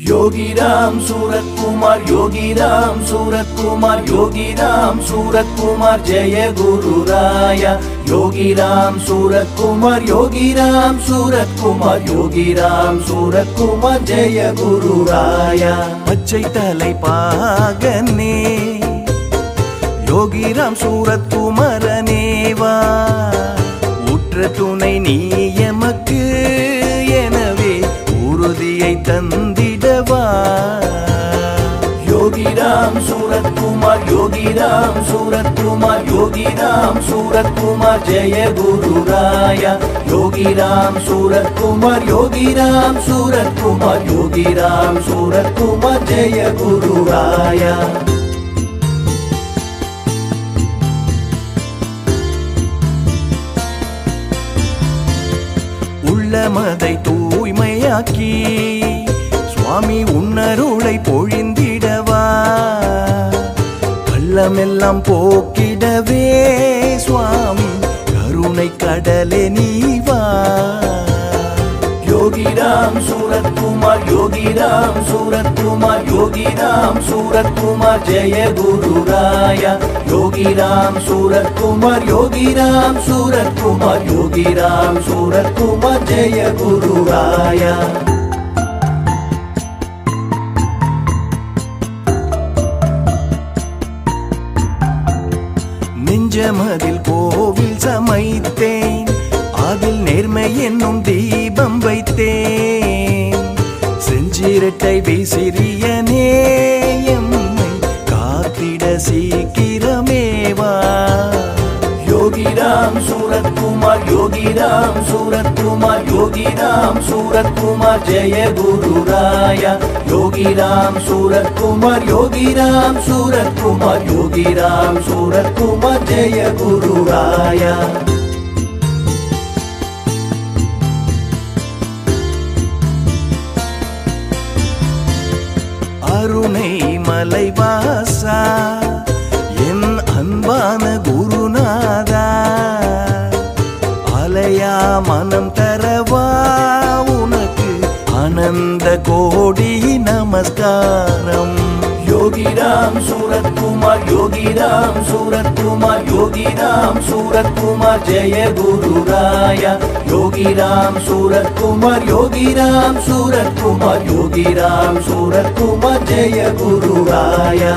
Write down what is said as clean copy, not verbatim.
योगी राम सूरत कुमार, योगी राम सूरत कुमार, योगी राम सूरत कुमार, जय गुरु राया। योगी राम सूरत कुमार, योगी राम सूरत कुमार, योगी राम सूरत कुमार, जय गुरु राया। பச்சை தலை பாகனே யோகி ராம் சூரத் குமரனேவா, உற்ற துணை நீ எமக்கு, எனவே உறுதியை தந்திடவா। योगी राम सूरत कुमार, योगी राम सूरत कुमार, योगी राम सूरत कुमार, जय गुरु राया। योगी राम सूरत कुमार, योगी राम सूरत कुमार, योगी राम सूरत कुमार, जय गुरु राया। உள்ளமதை தூய்மையாக்கி சுவாமி உன்னருளை பொழிந்திடவா, கள்ளமெல்லாம் போக்கிடவே சுவாமி கருணை கடலே நீவா। योगी राम सूरत कुमार, योगी राम सूरत कुमार, योगी राम सूरत कुमार, जय गुरु राया। योगी राम सूरत कुमार, योगी राम सूरत कुमार, योगी राम सूरत कुमार, जय गुरु राया। நெஞ்சமதில் கோவில் சமைத்தேன், அதில் நேர்மை என்னும் தீபம் வைத்தேன், செஞ்சிரட்டை விசிறியனே எம்மை காத்திட சீக்கிரமேவா। योगी राम सूरत कुमार, योगी राम सूरत कुमार, योगी राम सूरत कुमार, जय गुरु राया। योगी राम सूरत कुमार, योगी राम सूरत कुमार, योगी राम सूरत कुमार, जय गुरु राया। அருணை மலைவாசா என் அன்பான குருநாதா, அலையா மனம் தரவா உனக்கு ஆனந்த கோடி நமஸ்காரம்। योगी राम सूरत कुमार, योगी राम सूरत कुमार, योगी राम सूरत कुमार, जय गुरु राया। योगी राम सूरत कुमार, योगी राम सूरत कुमार, योगी राम सूरत कुमार, जय गुरु राया।